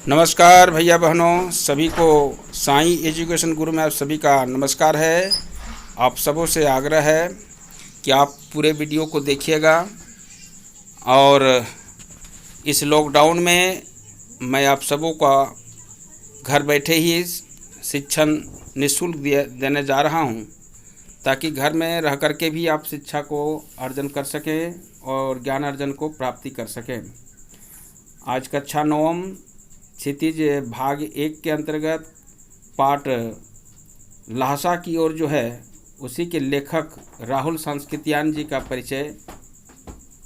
नमस्कार भैया बहनों, सभी को साईं एजुकेशन गुरु में आप सभी का नमस्कार है। आप सबों से आग्रह है कि आप पूरे वीडियो को देखिएगा और इस लॉकडाउन में मैं आप सबों का घर बैठे ही शिक्षण निःशुल्क देने जा रहा हूं, ताकि घर में रह कर के भी आप शिक्षा को अर्जन कर सकें और ज्ञान अर्जन को प्राप्ति कर सकें। आज कक्षा 9 क्षितिज भाग 1 के अंतर्गत पाठ लहासा की ओर जो है उसी के लेखक राहुल संस्कृत्यायन जी का परिचय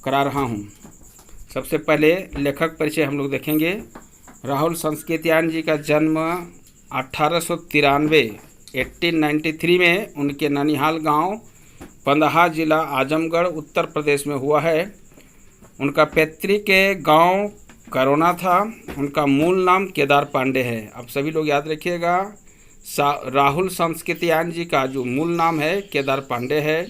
करा रहा हूं। सबसे पहले लेखक परिचय हम लोग देखेंगे। राहुल संस्कृत्यायन जी का जन्म 1893 में उनके ननिहाल गांव पंदहा जिला आजमगढ़ उत्तर प्रदेश में हुआ है। उनका पैतृक गांव करोना था। उनका मूल नाम केदार पांडे है। अब सभी लोग याद रखिएगा, राहुल संस्कृत्यायन जी का जो मूल नाम है केदार पांडे है।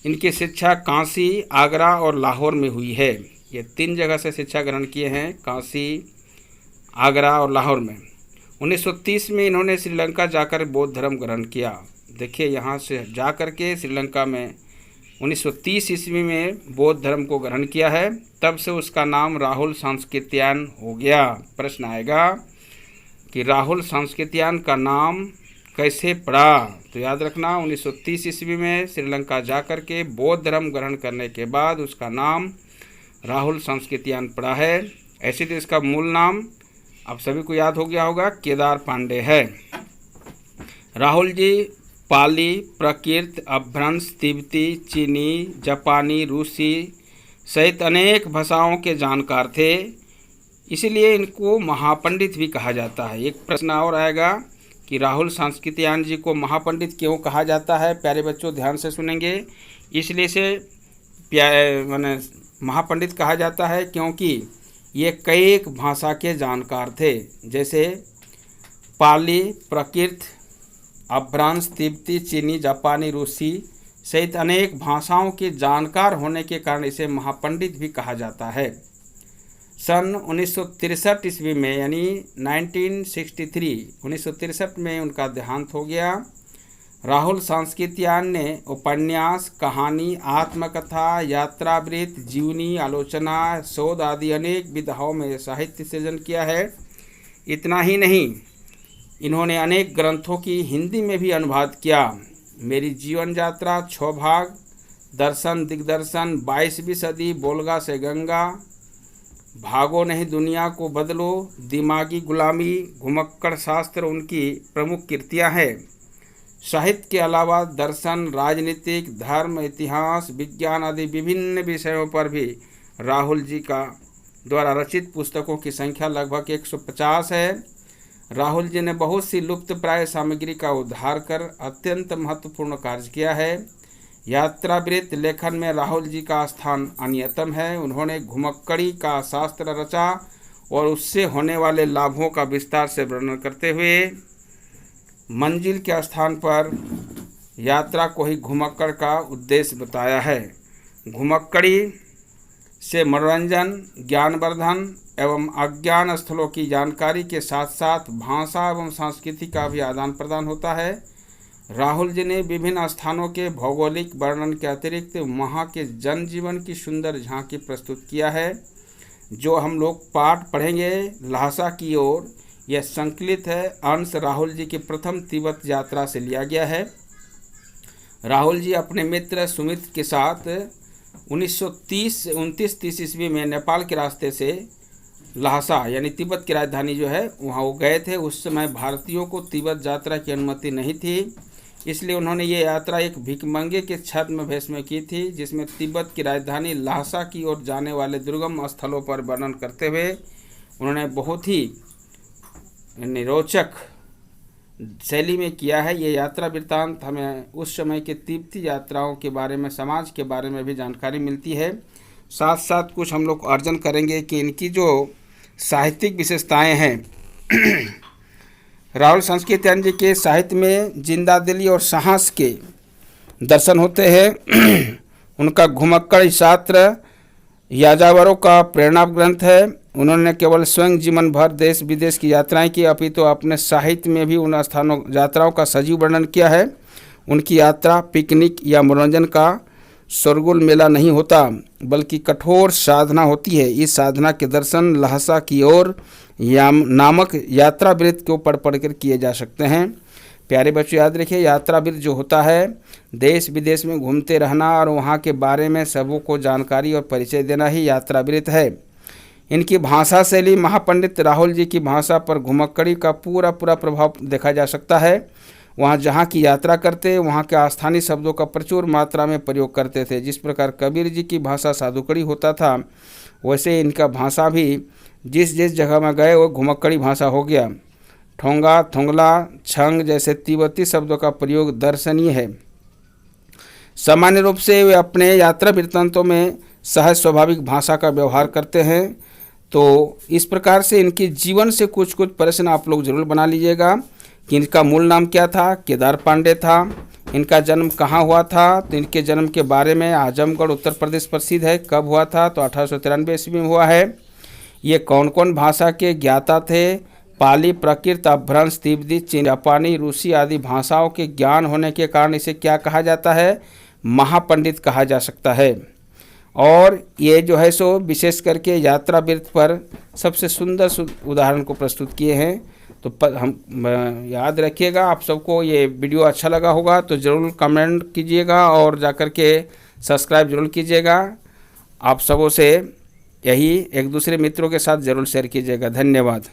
इनकी शिक्षा काशी, आगरा और लाहौर में हुई है। ये 3 जगह से शिक्षा ग्रहण किए हैं, काशी, आगरा और लाहौर में। 1930 में इन्होंने श्रीलंका जाकर बौद्ध धर्म ग्रहण किया। देखिए, यहाँ से जाकर के श्रीलंका में 1930 ईस्वी में बौद्ध धर्म को ग्रहण किया है। तब से उसका नाम राहुल संस्कृत्यायन हो गया। प्रश्न आएगा कि राहुल संस्कृत्यायन का नाम कैसे पड़ा, तो याद रखना 1930 ईस्वी में श्रीलंका जाकर के बौद्ध धर्म ग्रहण करने के बाद उसका नाम राहुल संस्कृत्यायन पड़ा है। ऐसे तो इसका मूल नाम आप सभी को याद हो गया होगा, केदार पांडे है। राहुल जी पाली, प्राकृत, अपभ्रंश, तिब्बती, चीनी, जापानी, रूसी सहित अनेक भाषाओं के जानकार थे, इसलिए इनको महापंडित भी कहा जाता है। एक प्रश्न और आएगा कि राहुल संस्कृत्यायन जी को महापंडित क्यों कहा जाता है। प्यारे बच्चों, ध्यान से सुनेंगे। इसलिए से माने महापंडित कहा जाता है क्योंकि ये कई भाषा के जानकार थे, जैसे पाली, प्राकृत, अपभ्रंश, तिब्बती, चीनी, जापानी, रूसी सहित अनेक भाषाओं के जानकार होने के कारण इसे महापंडित भी कहा जाता है। सन 1963 ईस्वी में यानी 1963 में उनका देहांत हो गया। राहुल संस्कृत्यायन ने उपन्यास, कहानी, आत्मकथा, यात्रावृत्त, जीवनी, आलोचना, शोध आदि अनेक विधाओं में साहित्य सृजन किया है। इतना ही नहीं, इन्होंने अनेक ग्रंथों की हिंदी में भी अनुवाद किया। मेरी जीवन यात्रा 6 भाग, दर्शन दिग्दर्शन, 22वीं सदी, बोलगा से गंगा, भागो नहीं दुनिया को बदलो, दिमागी गुलामी, घुमक्कड़ शास्त्र उनकी प्रमुख कृतियां हैं। साहित्य के अलावा दर्शन, राजनीतिक, धर्म, इतिहास, विज्ञान आदि विभिन्न विषयों पर भी राहुल जी का द्वारा रचित पुस्तकों की संख्या लगभग 150 है। राहुल जी ने बहुत सी लुप्त प्राय सामग्री का उद्धार कर अत्यंत महत्वपूर्ण कार्य किया है। यात्रावृत्त लेखन में राहुल जी का स्थान अन्यतम है। उन्होंने घुमक्कड़ी का शास्त्र रचा और उससे होने वाले लाभों का विस्तार से वर्णन करते हुए मंजिल के स्थान पर यात्रा को ही घुमक्कड़ का उद्देश्य बताया है। घुमक्कड़ी से मनोरंजन, ज्ञानवर्धन एवं अज्ञान स्थलों की जानकारी के साथ साथ भाषा एवं संस्कृति का भी आदान प्रदान होता है। राहुल जी ने विभिन्न स्थानों के भौगोलिक वर्णन के अतिरिक्त वहाँ के जनजीवन की सुंदर झांकी प्रस्तुत किया है। जो हम लोग पाठ पढ़ेंगे लहासा की ओर, यह संकलित है अंश राहुल जी की प्रथम तिब्बत यात्रा से लिया गया है। राहुल जी अपने मित्र सुमित के साथ 1929-30 ईस्वी में नेपाल के रास्ते से लहासा यानी तिब्बत की राजधानी जो है वहाँ वो गए थे। उस समय भारतीयों को तिब्बत यात्रा की अनुमति नहीं थी, इसलिए उन्होंने ये यात्रा एक भिखमंगे के छद्म भेष में की थी, जिसमें तिब्बत की राजधानी लहासा की ओर जाने वाले दुर्गम स्थलों पर वर्णन करते हुए उन्होंने बहुत ही रोचक शैली में किया है। ये यात्रा वृत्तांत हमें उस समय के तिब्बती यात्राओं के बारे में, समाज के बारे में भी जानकारी मिलती है। साथ साथ कुछ हम लोग अर्जन करेंगे कि इनकी जो साहित्यिक विशेषताएं हैं। राहुल संस्कृत्यायन जी के साहित्य में जिंदादिली और साहस के दर्शन होते हैं। उनका घुमक्कड़ शास्त्र याजावरों का प्रेरणा ग्रंथ है। उन्होंने केवल स्वयं जीवन भर देश विदेश की यात्राएं की, अपितु अपने साहित्य में भी उन स्थानों यात्राओं का सजीव वर्णन किया है। उनकी यात्रा पिकनिक या मनोरंजन का शोरगुल मेला नहीं होता, बल्कि कठोर साधना होती है। इस साधना के दर्शन लहसा की ओर नामक यात्रा वृत्त को पढ़ कर किए जा सकते हैं। प्यारे बच्चों, याद रखिए, यात्रा वृत्त जो होता है देश विदेश में घूमते रहना और वहाँ के बारे में सबों को जानकारी और परिचय देना ही यात्रा वृत्त है। इनकी भाषा शैली महापंडित राहुल जी की भाषा पर घुमक्कड़ी का पूरा प्रभाव देखा जा सकता है। वहाँ जहाँ की यात्रा करते वहाँ के स्थानीय शब्दों का प्रचुर मात्रा में प्रयोग करते थे। जिस प्रकार कबीर जी की भाषा साधुकड़ी होता था, वैसे इनका भाषा भी जिस जिस जगह में गए वो घुमक्कड़ी भाषा हो गया। ठोंगा, थोंगला, छंग जैसे तिब्बती शब्दों का प्रयोग दर्शनीय है। सामान्य रूप से वे अपने यात्रा वृत्तांतों में सहज स्वाभाविक भाषा का व्यवहार करते हैं। तो इस प्रकार से इनकी जीवन से कुछ प्रश्न आप लोग जरूर बना लीजिएगा कि इनका मूल नाम क्या था। केदार पांडे था। इनका जन्म कहाँ हुआ था, तो इनके जन्म के बारे में आजमगढ़ उत्तर प्रदेश प्रसिद्ध है। कब हुआ था, तो 1893 ईस्वी में हुआ है। ये कौन कौन भाषा के ज्ञाता थे, पाली, प्राकृत, अपभ्रंश, तिब्बती, चीनी, जापानी, रूसी आदि भाषाओं के ज्ञान होने के कारण इसे क्या कहा जाता है, महापंडित कहा जा सकता है। और ये जो है सो विशेष करके यात्रा वृत्त पर सबसे सुंदर उदाहरण को प्रस्तुत किए हैं। तो हम याद रखिएगा, आप सबको ये वीडियो अच्छा लगा होगा तो ज़रूर कमेंट कीजिएगा और जाकर के सब्सक्राइब जरूर कीजिएगा। आप सबों से यही एक दूसरे मित्रों के साथ ज़रूर शेयर कीजिएगा। धन्यवाद।